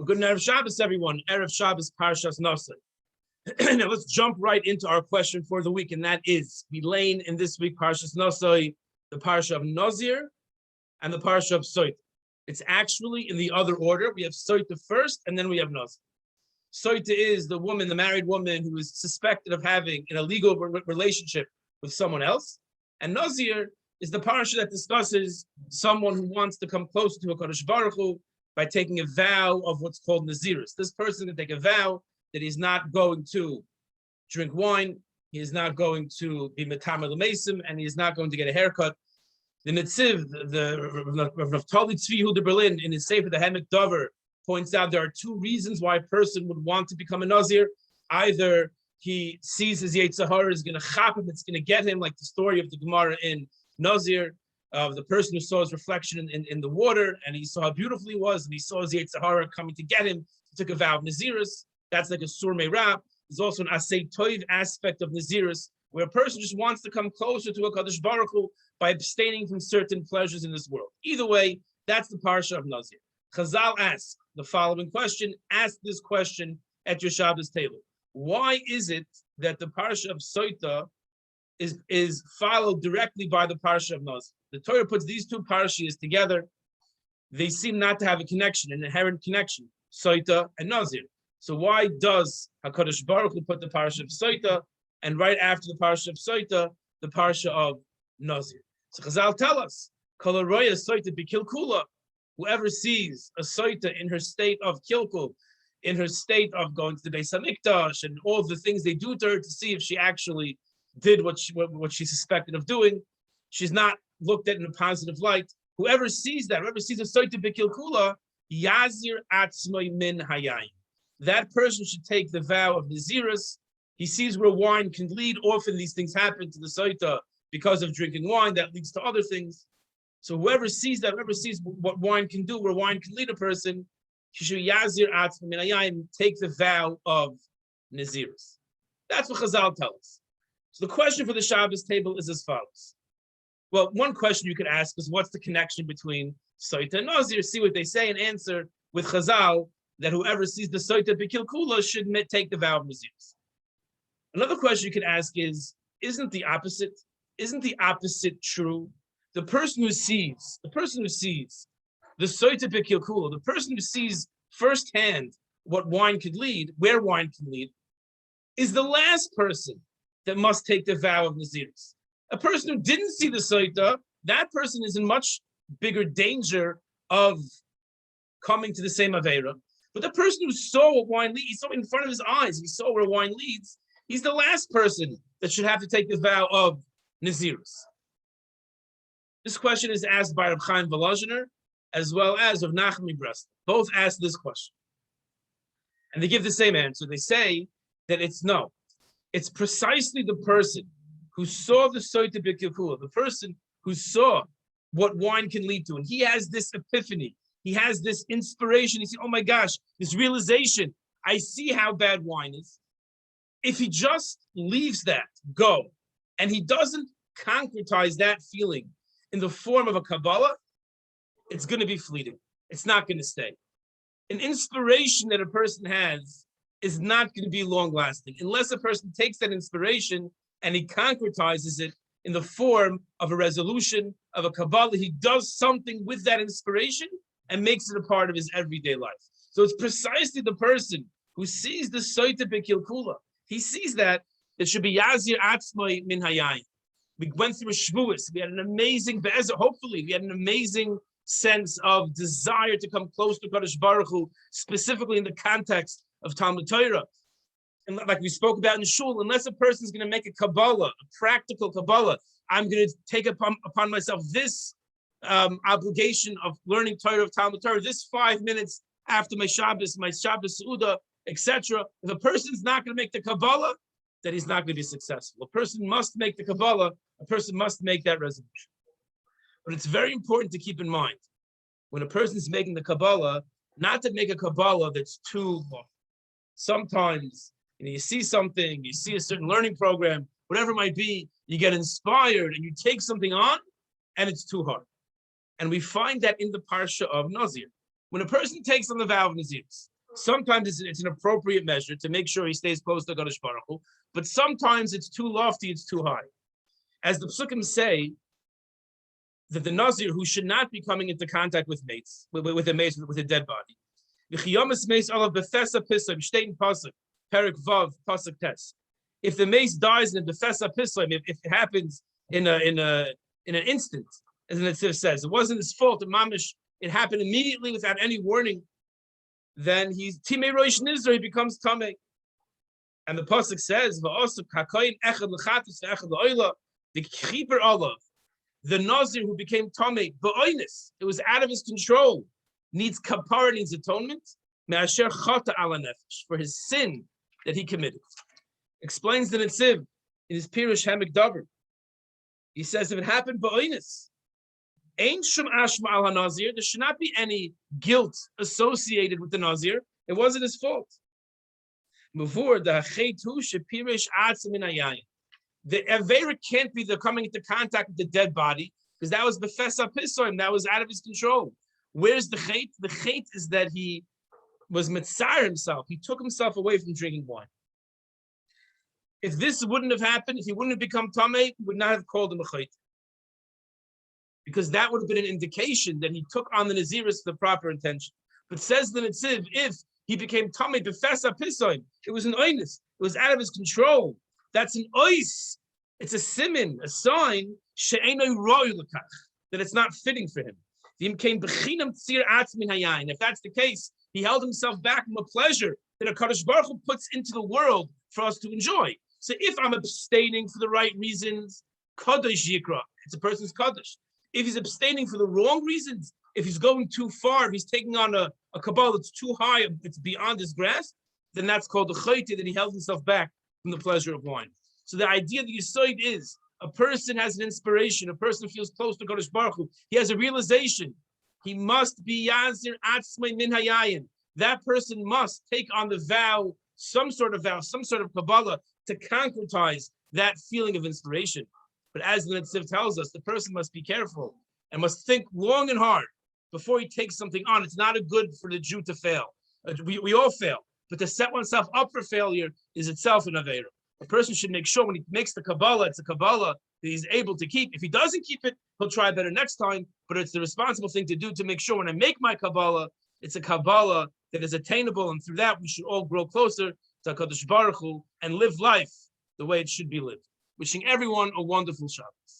Good Erev Shabbos, everyone. Erev Shabbos, Parshas Naso. Now let's jump right into our question for the week, and that is, we lane in this week Parshas Naso, the Parsha of Nazir and the Parsha of Soita. It's actually in the other order. We have Soita first, and then we have Nazir. Soita is the woman, the married woman who is suspected of having an illegal relationship with someone else. And Nazir is the Parsha that discusses someone who wants to come closer to HaKadosh Baruch Hu by taking a vow of what's called Nazirus. This person can take a vow that he's not going to drink wine, he is not going to be metamer l'meisim, and he is not going to get a haircut. The Netziv, the Naftali Tzvi Yehuda Berlin, in his Sefer, the Hemek Dover, points out there are two reasons why a person would want to become a Nazir. Either he sees his Yetzer Hara is going to chap him, it's going to get him, like the story of the Gemara in Nazir, of the person who saw his reflection in the water, and he saw how beautiful he was, and he saw his Yetzer Hara coming to get him. He took a vow of Nazirus. That's like a Sur Meirab. There's also an Asay Toiv aspect of Nazirus, where a person just wants to come closer to HaKadosh Baruch Hu by abstaining from certain pleasures in this world. Either way, that's the Parsha of Nazir. Chazal asks the following question. Ask this question at your Shabbos table. Why is it that the Parsha of Soita is followed directly by the Parsha of Nazir? The Torah puts these two parshas together. They seem not to have a connection, an inherent connection, Soita and Nazir. So why does HaKadosh Baruch Hu put the Parsha of Soita, and right after the Parsha of Soita, the Parsha of Nazir? So Chazal tell us, Kol haroya Soita b'kilkula, whoever sees a Soita in her state of kilkul, in her state of going to the Beis HaMikdash, and all the things they do to her to see if she actually did what she suspected of doing, she's not looked at in a positive light. Whoever sees that, whoever sees a Soita b'kilkula, yazir atzmai min hayayim. That person should take the vow of Nazirus. He sees where wine can lead. Often these things happen to the Soita because of drinking wine. That leads to other things. So whoever sees that, whoever sees what wine can do, where wine can lead a person, he should yazir atzmai min hayayim, take the vow of Nazirus. That's what Chazal tells us. So the question for the Shabbos table is as follows. Well, one question you could ask is, what's the connection between Soita and Nazir? See what they say and answer with Chazal that whoever sees the Soita b'kilkula should take the vow of Nazirus. Another question you could ask is, isn't the opposite true? The person who sees the Soita b'kilkula, the person who sees firsthand what wine could lead, where wine can lead, is the last person that must take the vow of Nazirus. A person who didn't see the Soita, that person is in much bigger danger of coming to the same Aveira. But the person who saw what wine leads, he saw in front of his eyes, he saw where wine leads, he's the last person that should have to take the vow of Nazirus. This question is asked by Reb Chaim Volozhiner as well as Rav Nachman Brest. Both ask this question. And they give the same answer. They say that it's precisely the person who saw the Soita b'kilkula, the person who saw what wine can lead to, and he has this epiphany, he has this inspiration, he sees, oh my gosh, this realization, I see how bad wine is. If he just leaves that go, and he doesn't concretize that feeling in the form of a Kabbalah, it's going to be fleeting. It's not going to stay. An inspiration that a person has is not going to be long-lasting, unless a person takes that inspiration and he concretizes it in the form of a resolution, of a Kabbalah. He does something with that inspiration and makes it a part of his everyday life. So it's precisely the person who sees the Soita b'kilkula. He sees that it should be Yazir Atzmai min Hayayim. We went through a Shavuos. We had an amazing, hopefully, we had an amazing sense of desire to come close to Kadosh Baruch Hu, specifically in the context of Talmud Torah. And like we spoke about in Shul, unless a person is going to make a Kabbalah, a practical Kabbalah, I'm going to take upon myself this obligation of learning Torah of Talmud Torah, this 5 minutes after my Shabbos Seudah, etc. If a person's not going to make the Kabbalah, then he's not going to be successful. A person must make the Kabbalah, a person must make that resolution. But it's very important to keep in mind, when a person's making the Kabbalah, not to make a Kabbalah that's too long. Sometimes, you see something, you see a certain learning program, whatever it might be, you get inspired and you take something on and it's too hard. And we find that in the Parsha of Nazir. When a person takes on the vow of Nazirus, sometimes it's an appropriate measure to make sure he stays close to Kadosh Baruch Hu, but sometimes it's too lofty, it's too high. As the psukim say, that the Nazir who should not be coming into contact with mates, with a dead body. If the mace dies in a befesa pislim, if it happens in an instant, as the Netziv says, it wasn't his fault. It happened immediately without any warning. Then he's Timei Rosh Nizra, he becomes Tamei. And the pasuk says, the Keeper Allah, the Nazir who became Tamei, ba'oinus, it was out of his control, needs kapara, needs atonement, me'asher chata ala nefesh, for his sin that he committed. Explains the Netziv in his Pirush Hamek Davar. He says, if it happened ba'oinus, Ein shum ashma al hanazir, there should not be any guilt associated with the Nazir. It wasn't his fault. Mavur the hachet hu shepirish atzim in hayayin. The Avera can't be the coming into contact with the dead body, because that was befesa pisoim, that was out of his control. Where's the chait? The chait is that he was mitzar himself. He took himself away from drinking wine. If this wouldn't have happened, if he wouldn't have become tamei, we would not have called him a chait. Because that would have been an indication that he took on the Naziris for the proper intention. But says the Netziv, if he became tamei befesa pisoim, it was an oinus. It was out of his control. That's an ois. It's a simin, a sign, that it's not fitting for him. If that's the case, he held himself back from a pleasure that a Kadosh Baruch Hu puts into the world for us to enjoy. So if I'm abstaining for the right reasons, Kadosh Yikra, it's a person's Kadosh. If he's abstaining for the wrong reasons, if he's going too far, if he's taking on a Kabbalah that's too high, it's beyond his grasp, then that's called the Chayte, that he held himself back from the pleasure of wine. So the idea that Yisoid is a person has an inspiration, a person feels close to Kadosh Baruch Hu, he has a realization, he must be Yazir Atzmei Min Hayayin. That person must take on the vow, some sort of Kabbalah to concretize that feeling of inspiration. But as the Netziv tells us, the person must be careful and must think long and hard before he takes something on. It's not a good for the Jew to fail. We all fail. But to set oneself up for failure is itself an Aveira. A person should make sure when he makes the Kabbalah, it's a Kabbalah that he's able to keep. If he doesn't keep it, he'll try better next time, but it's the responsible thing to do to make sure when I make my Kabbalah, it's a Kabbalah that is attainable, and through that we should all grow closer to HaKadosh Baruch Hu and live life the way it should be lived. Wishing everyone a wonderful Shabbos.